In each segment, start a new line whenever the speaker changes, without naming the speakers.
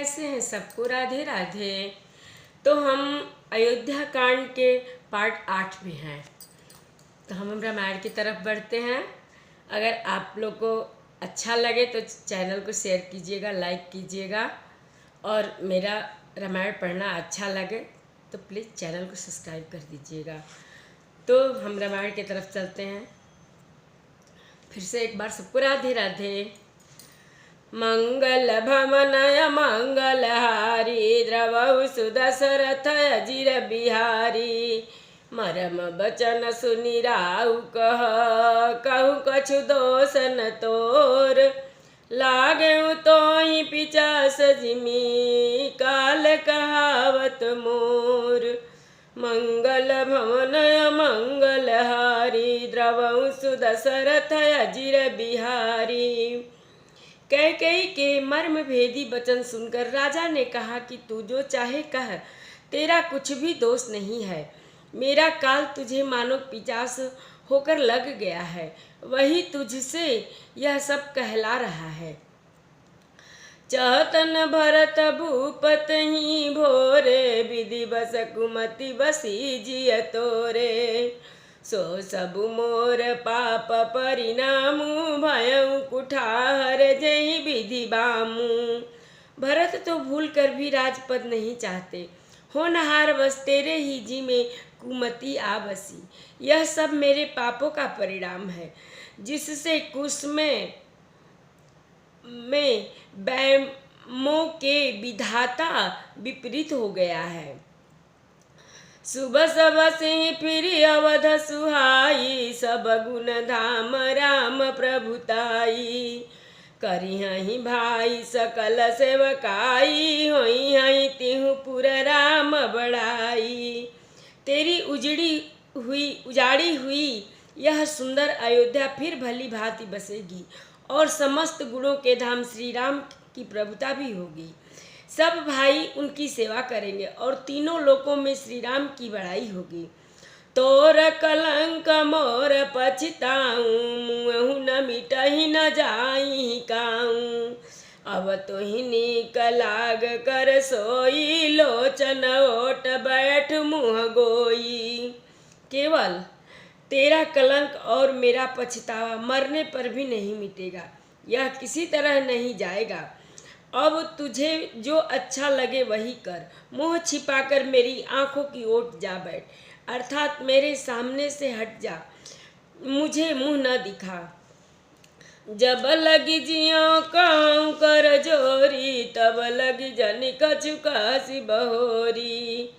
कैसे हैं सबको राधे राधे। तो हम अयोध्या कांड के पार्ट 8 में हैं। तो हम रामायण की तरफ बढ़ते हैं। अगर आप लोग को अच्छा लगे तो चैनल को शेयर कीजिएगा, लाइक कीजिएगा, और मेरा रामायण पढ़ना अच्छा लगे तो प्लीज़ चैनल को सब्सक्राइब कर दीजिएगा। तो हम रामायण की तरफ चलते हैं। फिर से एक बार सबको राधे राधे। मंगल भवनय मंगलहारी द्रवहु सुदशरथ अजिर बिहारी। मरम बचन सुनि राहु कहु कछु दोष न तोर। लागेउ तोहि पिचास जिमि काल कहावत मोर। मंगल भवनय मंगलहारी द्रवहु सुदशरथ अजिर बिहारी। कैकेयी के मर्म भेदी वचन सुनकर राजा ने कहा कि तू जो चाहे कह, तेरा कुछ भी दोष नहीं है। मेरा काल तुझे मानो पिचास होकर लग गया है, वही तुझसे यह सब कहला रहा है। चहतन भरत भूपत ही भोरे, विधि बस कुमति बसी जिय तोरे। सो सबु मोर पाप परिणामु, भयउ कुठार जहि विधि बामु। भरत तो भूल कर भी राजपद नहीं चाहते, होनहार बस तेरे ही जी में कुमति आ बसी। यह सब मेरे पापों का परिणाम है, जिससे कुश में बैमों के विधाता विपरीत हो गया है। सुबह सब सिंह फिर अवध सुहाई, सब गुण धाम राम प्रभुताई। करिहहि भाई सकल सेवकाई, होई हई तिहु पुर राम बड़ाई। तेरी उजाड़ी हुई यह सुंदर अयोध्या फिर भली भांति बसेगी, और समस्त गुणों के धाम श्री राम की प्रभुता भी होगी। सब भाई उनकी सेवा करेंगे और तीनों लोकों में श्री राम की बड़ाई होगी। तोर कलंक मोर पछताऊं, मुँहु न मिटहि न जाई काऊं। अब तोहि नीक लाग कर सोई, लोचन ओट बैठ मुँह गोई। केवल तेरा कलंक और मेरा पछतावा मरने पर भी नहीं मिटेगा, यह किसी तरह नहीं जाएगा। अब तुझे जो अच्छा लगे वही कर, मुँह छिपाकर मेरी आंखों की ओट जा बैठ, अर्थात मेरे सामने से हट जा, मुझे मुँह न दिखा। जब लगी जियों कहूँ कर जोरी, तब लगी जनि कछु कहसी बहोरी।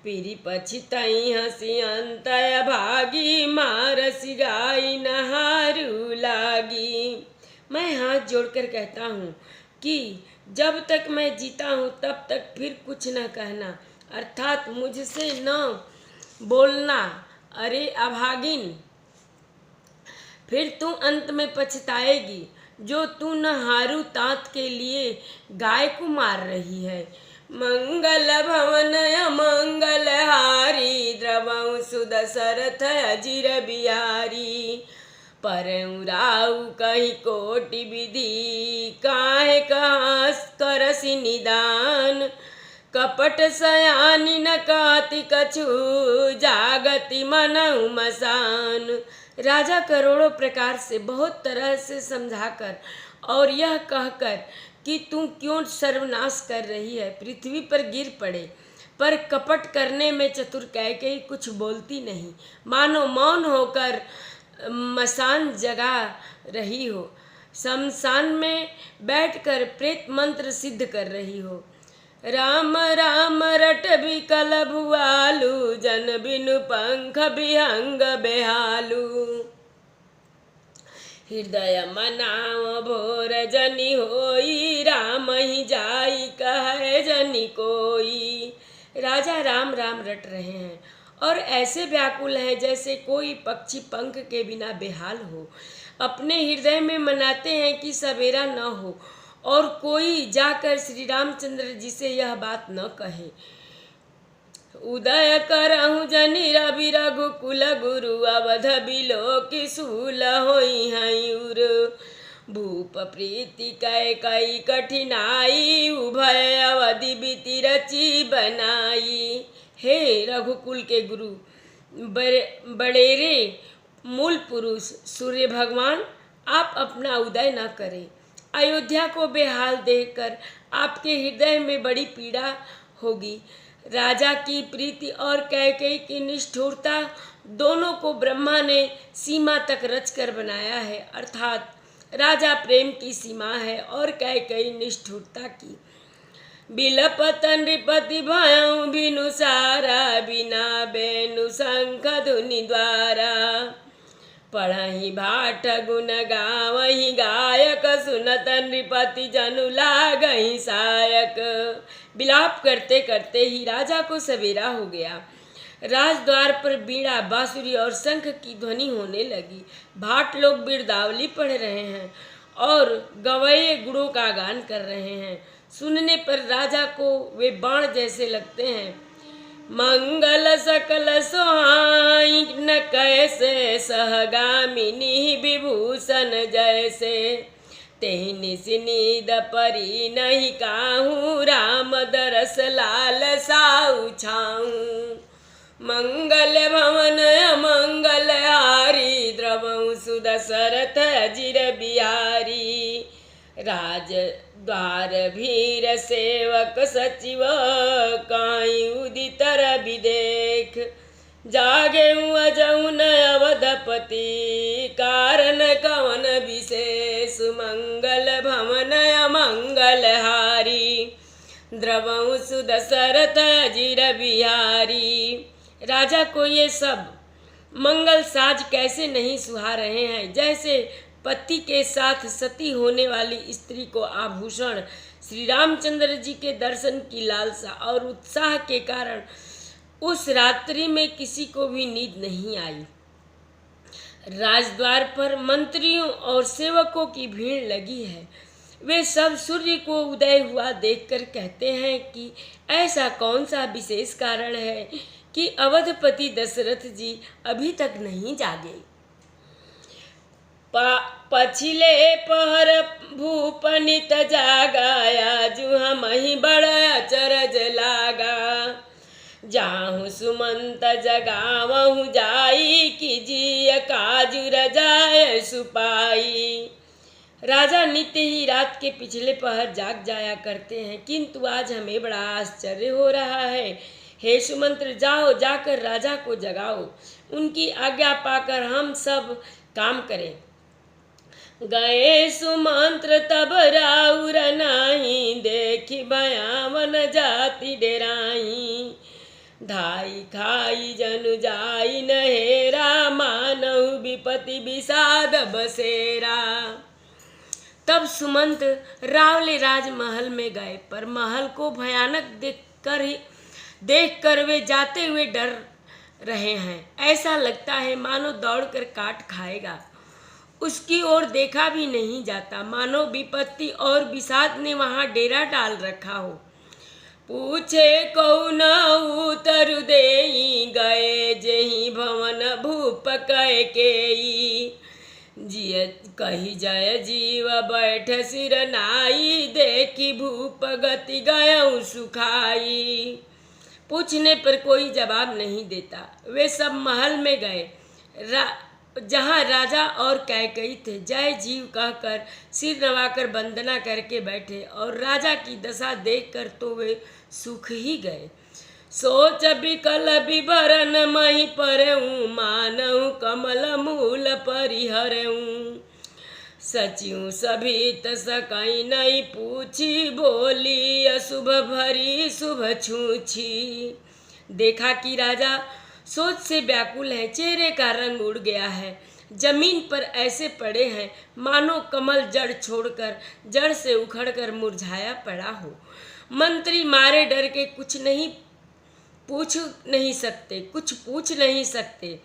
पीरी पछितई हसी अंतय भागी, मारसी गाई नहारू लागी। मैं हाथ जोड़कर कहता हूँ कि जब तक मैं जीता हूँ तब तक फिर कुछ न कहना, अर्थात मुझसे न बोलना। अरे अभागिन, फिर तू अंत में पछताएगी, जो तू नहारू तात के लिए गाय को मार रही है। मंगल भवन मंगलहारी, द्रवहु सुदशरथ अजिर बिहारी। परउ राउ कहि कोटि विधि, काहे कहास करसि निदान। कपट सयानी न कहति कछु, जागति मनहु मसान। राजा करोड़ों प्रकार से बहुत तरह से समझाकर और यह कहकर कि तू क्यों सर्वनाश कर रही है, पृथ्वी पर गिर पड़े, पर कपट करने में चतुर कैकेयी कुछ बोलती नहीं, मानो मौन होकर मसान जगा रही हो, शमशान में बैठकर प्रेत मंत्र सिद्ध कर रही हो। राम राम रट बिकल भुआलु, जन बिनु पंख बिहंग बेहालू। हृदय मनाव भोर जनि होई, राम ही जाई कहे जनि कोई। राजा राम राम रट रहे हैं और ऐसे व्याकुल हैं जैसे कोई पक्षी पंख के बिना बेहाल हो। अपने हृदय में मनाते हैं कि सवेरा न हो और कोई जाकर श्री रामचंद्र जी से यह बात न कहे। उदय करहु जनि रवि रघुकुल गुरु, अवध बिलोक सूल होई हयूर। भूप प्रीति कैकेयी कठिनाई, उभय प्रीति रची बनाई। हे रघुकुल के गुरु, बड़ेरे मूल पुरुष सूर्य भगवान, आप अपना उदय न करें। अयोध्या को बेहाल देखकर आपके हृदय में बड़ी पीड़ा होगी। राजा की प्रीति और कैकेयी की निष्ठुरता दोनों को ब्रह्मा ने सीमा तक रचकर बनाया है, अर्थात राजा प्रेम की सीमा है और कैकेयी निष्ठुरता की। बिलपत नृपति भयउ बिनु सारा, बिना बेनु शंख धुनि द्वारा। पढ़हि भाट गुण गावहि गायक, सुनत नृपति जनु लागहि सायक। विलाप करते करते ही राजा को सवेरा हो गया। राजद्वार पर बीड़ा, बांसुरी और शंख की ध्वनि होने लगी। भाट लोग बिरदावली पढ़ रहे हैं और गवैये गुणों का गान कर रहे हैं। सुनने पर राजा को वे बाण जैसे लगते हैं। मंगल सकल सोहाई न कैसे, सहगामिनी विभूषण जैसे। तेहि निसि नींद परी नहीं काहू, राम दरस लाल साउ छाऊं। मंगल भवन अमंगल हारी, द्रवहु सुदशरथ अजिर बिहारी। राज द्वार भीर सेवक सचिव, काई उदित रवि देख। जागे अजहु न अवधपति, कारण कवन विशेष। मंगल भवन अमंगल हारी, द्रवहु सुदशरथ अजिर बिहारी। राजा को ये सब मंगल साज कैसे नहीं सुहा रहे हैं, जैसे पति के साथ सती होने वाली स्त्री को आभूषण। श्री रामचंद्र जी के दर्शन की लालसा और उत्साह के कारण उस रात्रि में किसी को भी नींद नहीं आई। राजद्वार पर मंत्रियों और सेवकों की भीड़ लगी है। वे सब सूर्य को उदय हुआ देखकर कहते हैं कि ऐसा कौन सा विशेष कारण है कि अवधपति दशरथ जी अभी तक नहीं जागे। पछिले पहर भूपनित जागाया, जू हमहि बड़ा अचरज लागा। जाहु सुमंत जगावहु जाई, कि जिय काजु रजाय सुपाई। राजा नित्य ही रात के पिछले पहर जाग जाया करते हैं, किंतु आज हमें बड़ा आश्चर्य हो रहा है। हे सुमंत्र, जाओ, जाकर राजा को जगाओ, उनकी आज्ञा पाकर हम सब काम करें। गए सुमंत्र तब राउर नाही, देखी भयावन जाति डेराई। धाई खाई जनु जाई नहेरा, मानहु विपति विषाद बसेरा। तब सुमंत रावले राजमहल में गए, पर महल को भयानक देखकर वे जाते हुए डर रहे हैं। ऐसा लगता है मानो दौड़कर काट खाएगा। उसकी ओर देखा भी नहीं जाता, मानो विपत्ति और विषाद ने वहां डेरा डाल रखा हो। पूछे कौन उतर देई, गए जेहि भवन भूप कैकेयी। जिय कही जय जीव बैठ सिर नाई, देखी भूप गति गयउ सुखाई। पूछने पर कोई जवाब नहीं देता। वे सब महल में गए जहाँ राजा और कैकेयी थे। जय जीव कहकर सिर नवाकर वंदना करके बैठे और राजा की दशा देखकर तो वे सुख ही गए। सोच विकल विभरन मही परऊँ, मानहु कमल मूल परिहरऊँ। सचिव सभी सकई नहीं पूछी, बोली अशुभ भरी शुभ छूछी। देखा कि राजा सोच से व्याकुल है, चेहरे का रंग उड़ गया है, जमीन पर ऐसे पड़े हैं मानो कमल जड़ छोड़कर जड़ से उखड़कर मुरझाया पड़ा हो। मंत्री मारे डर के कुछ पूछ नहीं सकते।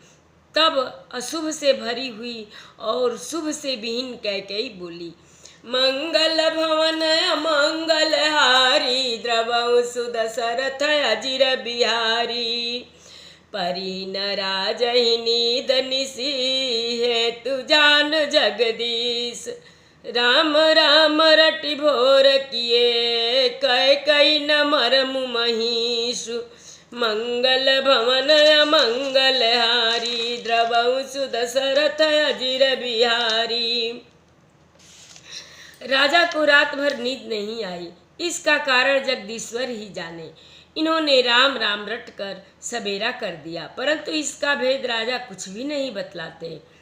तब अशुभ से भरी हुई और शुभ से विहीन कैकेयी बोली, मंगल भवन अमंगल हारी, द्रवहु सुदशरथ अजिर बिहारी। परी न राजहि नीद निसी, हेतु जान जगदीश। राम राम रटि भोर किए, कई न मरमु महिषु। मंगल भवन अमंगल हारी, द्रवहु सुदशरथ अजिर बिहारी। राजा को रात भर नींद नहीं आई, इसका कारण जगदीश्वर ही जाने। इन्होंने राम राम रट कर सवेरा कर दिया, परंतु इसका भेद राजा कुछ भी नहीं बतलाते।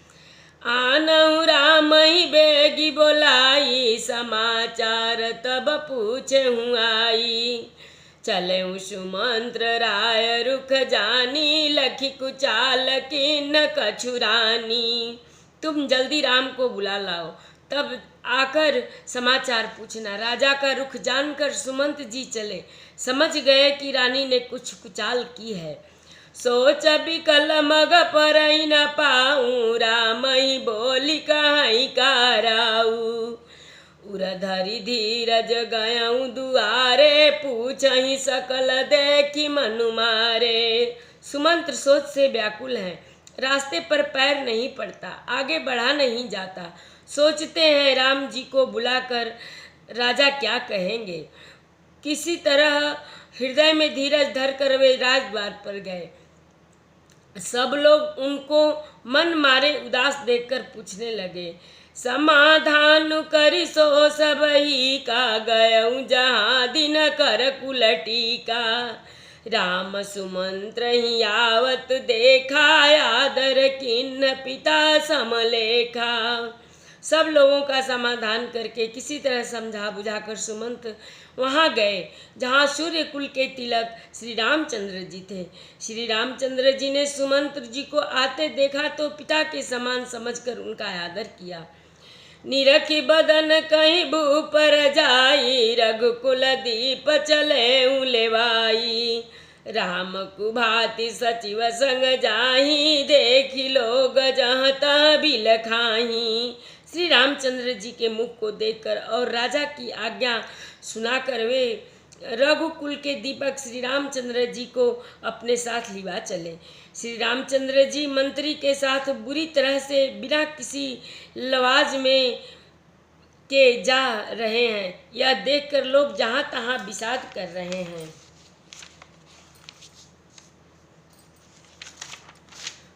आनहु राम ही बेगी बोलाई, समाचार तब पूछे हूँ आई। चले सुमंत्र राय रुख जानी, लखी कुचाल किन्न कछुरानी। तुम जल्दी राम को बुला लाओ, तब आकर समाचार पूछना। राजा का रुख जानकर सुमंत जी चले, समझ गए कि रानी ने कुछ कुचाल की है। सोच बिकल मग पर न पाऊँ, राम ही बोली कहीं कराऊ। उरधरि धीरज गयऊँ दुआरे, पूछहि सकल देखी मनु मारे। सुमंत्र सोच से व्याकुल हैं, रास्ते पर पैर नहीं पड़ता, आगे बढ़ा नहीं जाता। सोचते हैं राम जी को बुलाकर राजा क्या कहेंगे। किसी तरह हृदय में धीरज धरकर वे राजद्वार पर गए। सब लोग उनको मन मारे उदास देखकर पूछने लगे, समाधान करी सो सबही का, गयऊँ जहाँ दिन कर कुलटी का। राम सुमंत्र ही आवत देखा, आदर किन्न पिता समलेखा। सब लोगों का समाधान करके किसी तरह समझा बुझाकर सुमंत वहाँ गए जहाँ सूर्य कुल के तिलक श्री रामचंद्र जी थे। श्री रामचंद्र जी ने सुमंत्र जी को आते देखा तो पिता के समान समझकर उनका आदर किया। निरखी बदन कहीं भू पर जाई, रघुकुल दीप चले उलेवाई। राम कुभाति सचिव संग जाही, देखी लोग जहाँ तहाँ बिल खाही। श्री रामचंद्र जी के मुख को देखकर और राजा की आज्ञा सुनाकर वे रघुकुल के दीपक श्री रामचंद्र जी को अपने साथ लिवा चले। श्री रामचंद्र जी मंत्री के साथ बुरी तरह से बिना किसी लवाज में के जा रहे हैं, यह देखकर लोग जहाँ तहाँ विषाद कर रहे हैं।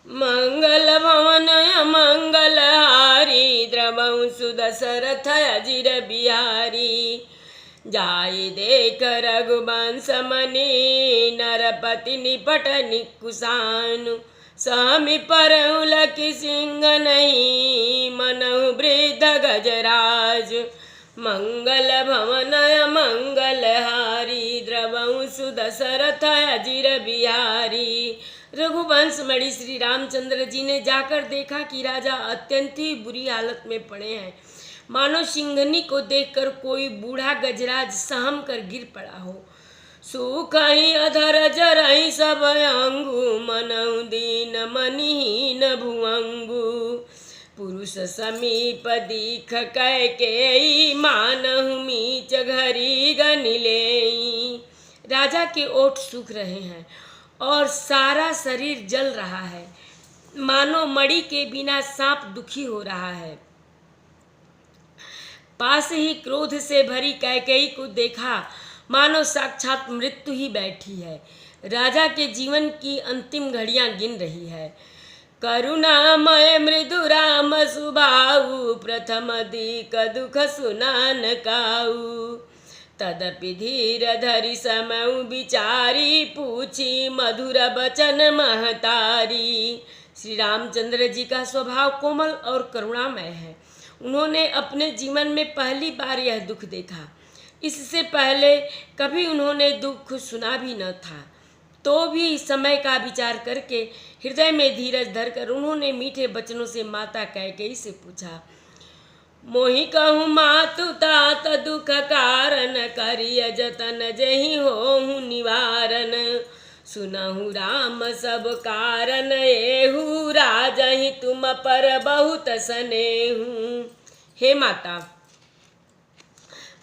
मंगल भवन अमंगल हारी, द्रवहु सुदशरथ अजिर बिहारी। जाई देख रघुवंश मनि, नरपति निपट निकुशानु। स्वामी परहु लखी सिंह नहीं, मनहु वृद्ध गजराज। मंगल भवन अमंगल हारी, द्रवहु सुदशरथ अजिर बिहारी। रघुवंश मणि श्री रामचंद्र जी ने जाकर देखा कि राजा अत्यंत ही बुरी हालत में पड़े हैं, मानो सिंघनी को देखकर कोई बूढ़ा गजराज सहम कर गिर पड़ा हो। सुखहि अधर जरहि सब अंगु, मनहु दीन मनिहीन भुअंगु। पुरुष समीप दीख कैकेयी, मानहु मीच घरी गनिलेई। राजा के ओठ सूख रहे हैं और सारा शरीर जल रहा है, मानो मणि के बिना सांप दुखी हो रहा है। पास ही क्रोध से भरी कैकेयी को देखा, मानो साक्षात मृत्यु ही बैठी है, राजा के जीवन की अंतिम घड़ियां गिन रही है। करुणामय मृदु राम सुभाऊ, प्रथम दीक दुख सुनान काऊ। तदपि धीर धरि समय विचारी, पूछी मधुर बचन महतारी। श्री रामचंद्र जी का स्वभाव कोमल और करुणामय है। उन्होंने अपने जीवन में पहली बार यह दुख देखा। इससे पहले कभी उन्होंने दुख सुना भी न था। तो भी समय का विचार करके हृदय में धीरज धरकर उन्होंने मीठे वचनों से माता कैकेयी से पूछा, मोहि कहूँ मातु तात दुख कारण, करिय जतन जहि होहु निवारण। सुनहु राम सब कारण एहू, राजहि तुम पर बहुत स्नेहू। हे माता,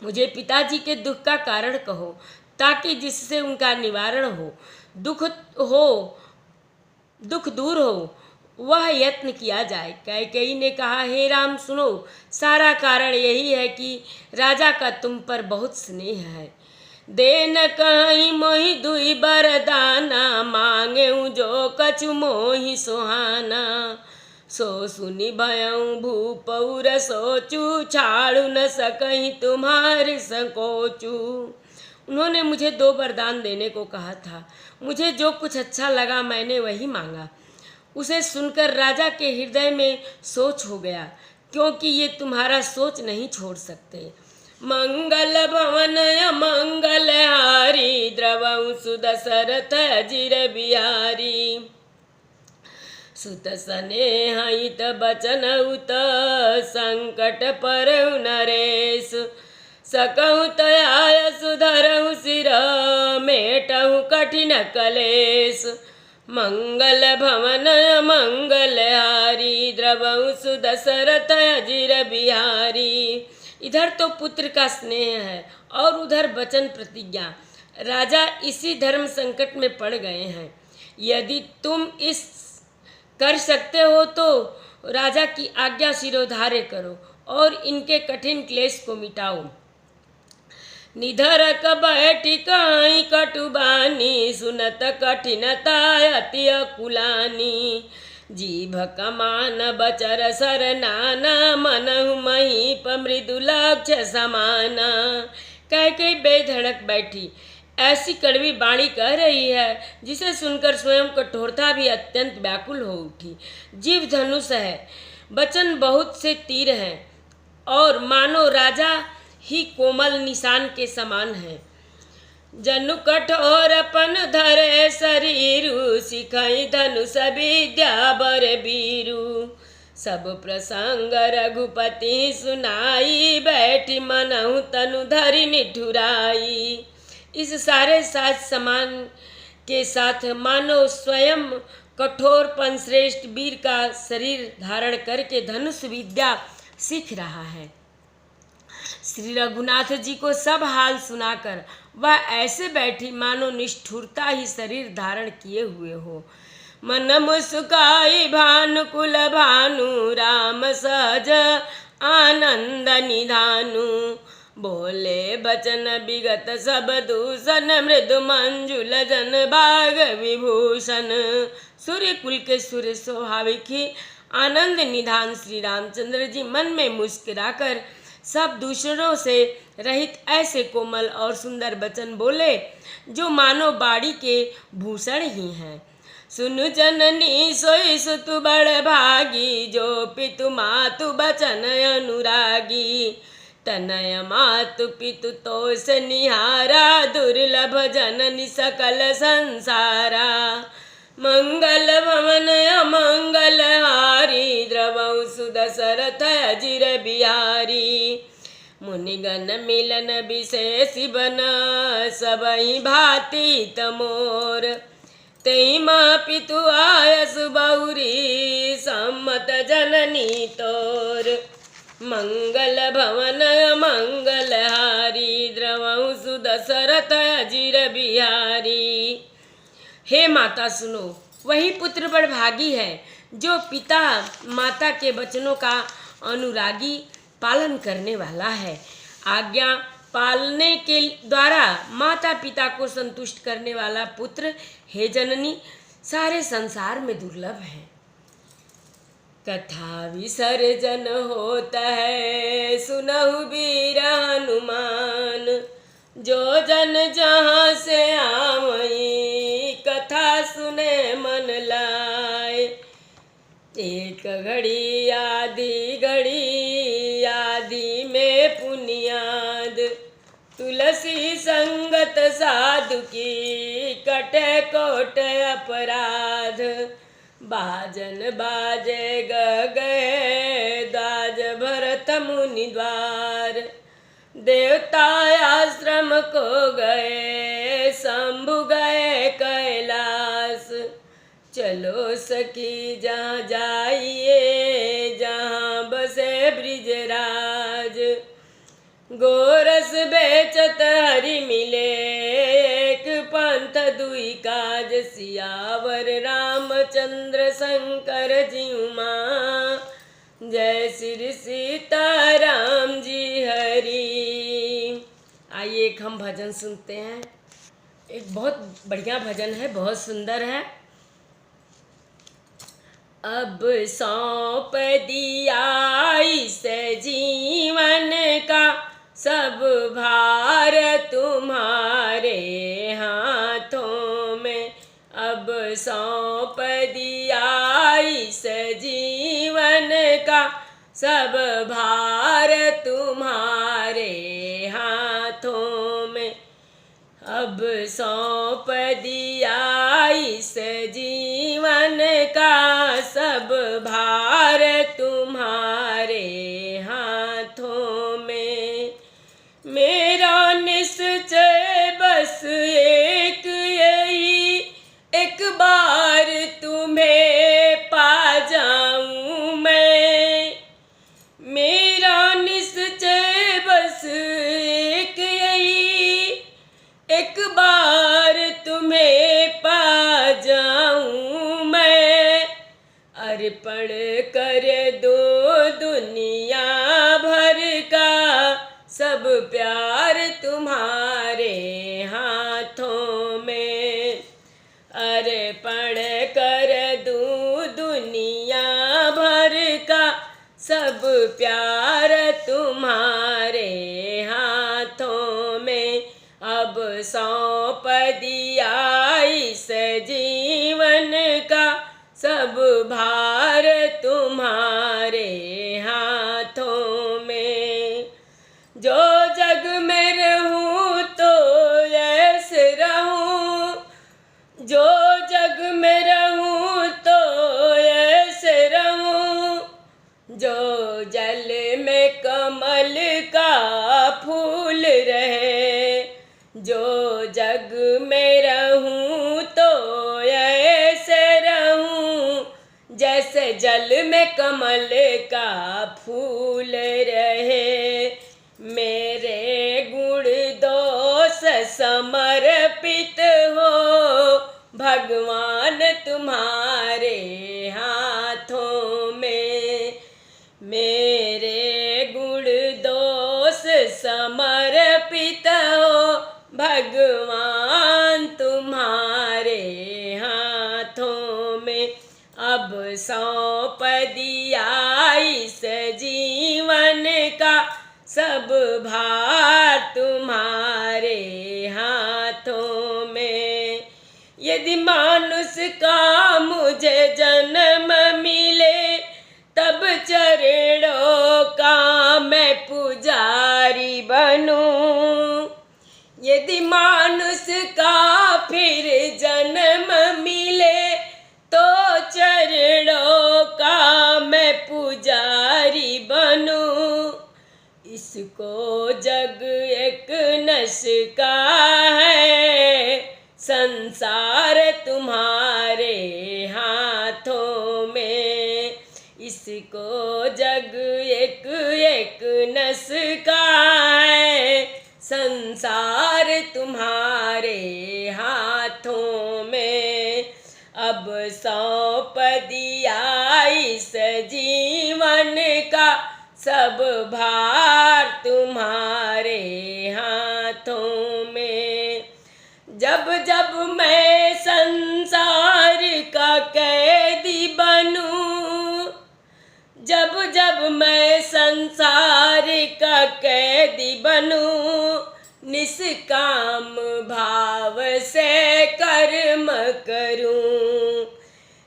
मुझे पिताजी के दुख का कारण कहो, ताकि जिससे उनका निवारण हो, दुख दूर हो। वह यत्न किया जाए। कैकेयी ने कहा, हे राम सुनो, सारा कारण यही है कि राजा का तुम पर बहुत स्नेह है। दे न कहीं मोहि दुई बरदाना, मांगे जो कछु मोहि सुहाना। सो सुनि भयउ भूपउर सोचू, छाड़ू न सकहीं तुम्हारे संकोचू। उन्होंने मुझे 2 वरदान देने को कहा था। मुझे जो कुछ अच्छा लगा मैंने वही मांगा। उसे सुनकर राजा के हृदय में सोच हो गया, क्योंकि ये तुम्हारा सोच नहीं छोड़ सकते। मंगल भवन मंगल हारी, द्रवउ सुदशरथ अजिर बिहारी। सुत स्नेह हित बचन उत, संकट परउ नरेश। सकहु तयाय सुधरहु सिर, मेटहु कठिन कलेश। मंगल भवन मंगल हारी, द्रवउ सुदशरथ अजिर बिहारी। इधर तो पुत्र का स्नेह है और उधर वचन प्रतिज्ञा। राजा इसी धर्म संकट में पड़ गए हैं। यदि तुम इस कर सकते हो तो राजा की आज्ञा शिरोधार्य करो और इनके कठिन क्लेश को मिटाओ। निधरक बैठी कहीं कटुबानी, सुनत कठिनता अति अकुलानी। जीभ कमान बचर सर नाना, मनहु महीप मृदु लक्ष्य समाना। कैकेयी बेधड़क बैठी ऐसी कड़वी बाणी कह रही है जिसे सुनकर स्वयं कठोरता भी अत्यंत व्याकुल हो उठी। जीव धनुष है, वचन बहुत से तीर हैं और मानो राजा ही कोमल निशान के समान है। जनु कठोरपन धरे शरीरु, सिखई धनुष विद्या बर बीरु। सब प्रसंग रघुपति सुनाई, बैठी मनहु तनु धरि निठुराई। इस सारे साज समान के साथ मानो स्वयं कठोर श्रेष्ठ वीर का शरीर धारण करके धनुष विद्या सीख रहा है। श्री रघुनाथ जी को सब हाल सुनाकर वह ऐसे बैठी मानो निष्ठुरता ही शरीर धारण किए हुए हो। मन मुस्काई भानुकुल भानु, राम सहज आनंद निधानु। बोले बचन विगत सब दूषण, मृदु मंजुल जन भाग विभूषण। सूर्य कुल के सूर्य स्वाभाविक ही आनंद निधान श्री रामचंद्र जी मन में मुस्कुराकर सब दूषणों से रहित ऐसे कोमल और सुंदर वचन बोले जो मानो बाड़ी के भूषण ही हैं। सुनु जननी सोई सुतु बड़ भागी, जो पितु मातु बचन अनुरागी। तनय मातु पितु तोष निहारा, दुर्लभ जननी सकल संसारा। मंगल भवन अमंगल हारी, द्रवउ सुदशरथ अजिर बिहारी। मुनिगण मिलन विशेष बन, सबहि भांति तमोर। तेहि माँ पितु आयस बहुरी, सम्मत जननी तोर। मंगल भवन मंगल हारी, द्रवउ सुदशरथ अजिर बिहारी। हे माता सुनो, वही पुत्र बड़ भागी है जो पिता माता के वचनों का अनुरागी पालन करने वाला है। आज्ञा पालने के द्वारा माता पिता को संतुष्ट करने वाला पुत्र हे जननी सारे संसार में दुर्लभ है। कथा विसर्जन होता है सुनहु वीर हनुमान, जो जन जहाँ से आवई कथा सुने मन लाए। एक घड़ी आदि में पुनियाद, तुलसी संगत साधु की कटे कोट अपराध। बाजन बाजे गए दाज भरत मुनि द्वार, देवता आश्रम को गए शंभु गए कैलाश। चलो सखी जहाँ जाइए जहाँ बसे ब्रिजराज, गोरस बेचत हरि मिले एक पंथ दुई काज सियावर रामचंद्र शंकर जीउमा। जय श्री सीताराम जी हरि। आइए एक हम भजन सुनते हैं। एक बहुत बढ़िया भजन है, बहुत सुंदर है। अब सौंप दिया इस जीवन का सब भार तुम्हारे हाथों में। अब सौंप दिया इस जीवन का सब भार तुम्हारे हाथों में। अब सौंप दिया इस जीवन का सब भार तुम्हारे हाथों में। मेरा निश्चय बस एक यही, एक बार तुम्हें पा जाऊं मैं। मेरा निश्चय बस एक यही, एक बार तुम्हें पा जाऊं मैं। अर्पण कर दो दुनिया भर का सब प्यार तुम्हारे हाथों में। अर्पण कर दूं दुनिया भर का सब प्यार तुम्हारे हाथों में। अब सौंप दिया इस जीवन का सब भार तुम्हारे हाथों में। जो जग में रहूं तो ऐसे रहूं, जो जग में रहूं तो ऐसे रहूं, जो जल में कमल का फूल रहे। जो जग में रहूं तो ऐसे रहूं, जैसे जल में कमल का फूल रहे। मेरे गुण दोष समर्पित हो भगवान तुम्हारे हाथों में। मेरे गुण दोष समर्पित हो भगवान तुम्हारे हाथों में। अब सौंप दिया इस जीवन का सब भार तुम्हारे हाथों में। यदि मानुष का मुझे जन्म मिले, तब चरणों का मैं पुजारी बनूं। यदि मानुष का फिर जन्म मिले, तो चरणों का मैं पुजारी बनूं। इसको जग एक नश का है, संसार तुम्हारे हाथों में। इसको जग एक एक नस का है, संसार तुम्हारे हाथों में। अब सौंप दिया इस जीवन का सब भार तुम्हारे हाथों में। जब जब मैं संसार का कैदी बनूं, जब जब मैं संसार का कैदी बनूं, निष्काम भाव से कर्म करूं।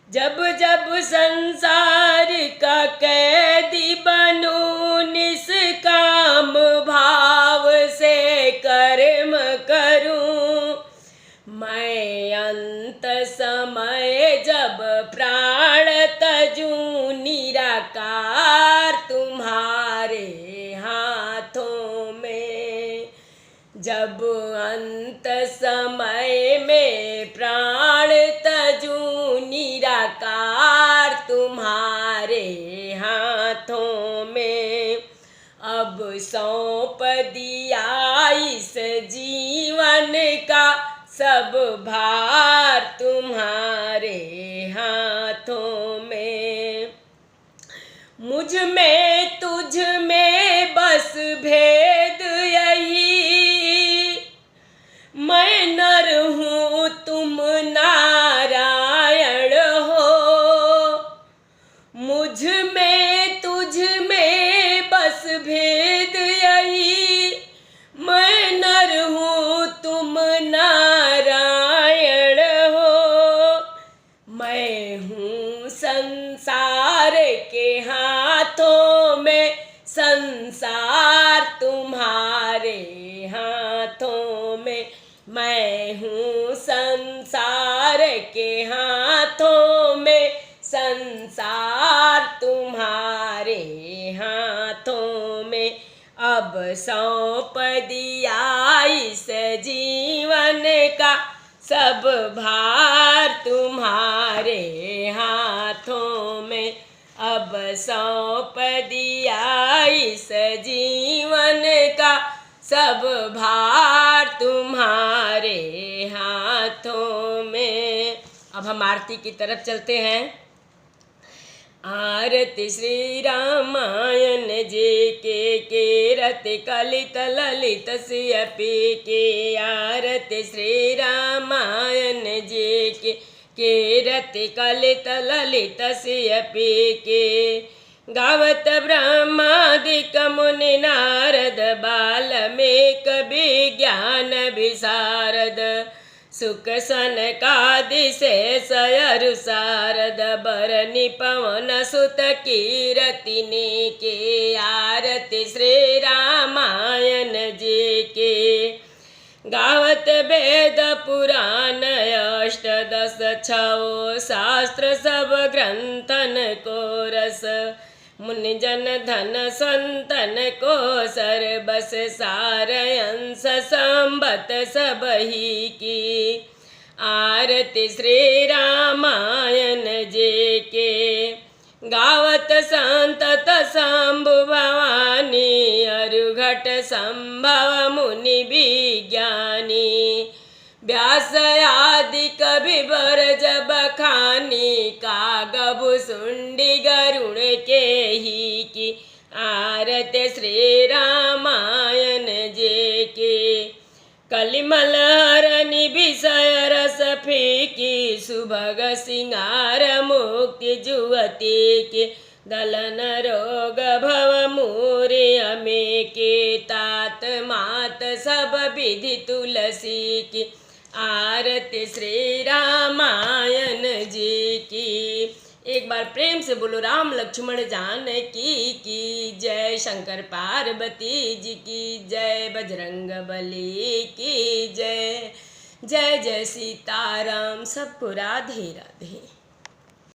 जब जब संसार का कैदी बनूं, निष्काम भाव से कर्म करूं। मैं अंत समय जब प्राण तजूं, निराकार तुम्हारे हाथों में। जब अंत समय में प्राण तजूं, निराकार तुम्हारे हाथों में। अब सौंप दिया इस जीवन का सब भार तुम्हारे हाथों में। मुझ में तुझ में बस भेद यही, मैं नर हूँ तुम नारायण हो। मुझ में तुझ में बस भेद यही, मैं नर हूँ तुम नारायण हो। मैं हूँ संसार के हाथों में, संसार तुम्हारे हाथों में। मैं हूँ संसार के हाथों में, संसार तुम्हारे हाथों में। अब सौंप दिया इस जीवन का सब भार तुम्हारे हाथों में। अब सौंप दिया इस जीवन का सब भार तुम्हारे हाथों में। अब हम आरती की तरफ चलते हैं। आरती श्री रामायण जी के रति कलित ललित सियपी के। आरती श्री रामायण जी के रति कलित ललित सियपी के। गावत ब्रह्मादिक मुनि नारद बाल्मीक विज्ञान विशारद। सुख सनकादि शेष अरु शारद बरनि पवन सुत कीरतिनि के। आरती श्री रामायण जी के। गावत वेद पुराण अष्टदश छौ शास्त्र सब ग्रंथन को रस। मुनि जन धन संतन को सर्वस सार अंश संबत सब ही की। आरती श्री रामायण जी के। गावत संतत शंभु भवानी अरुघट संभव मुनि विज्ञानी। व्यास आदि कवि बर जब खानी कागभु सुंडी गरुण के ही की। आरती श्री रामायण जी के। कलिमल हरनि विषय रस फीकी सुभग सिंगार मुक्ति जुवती के। दलन रोग भव मूर्य में के। तात मात सब विधि तुलसी की। आरती श्री रामायण जी की। एक बार प्रेम से बोलो राम लक्ष्मण जानकी की जय। शंकर पार्वती जी की जय। बजरंग बली की जय। जय जय सीताराम। सबको राधे राधे।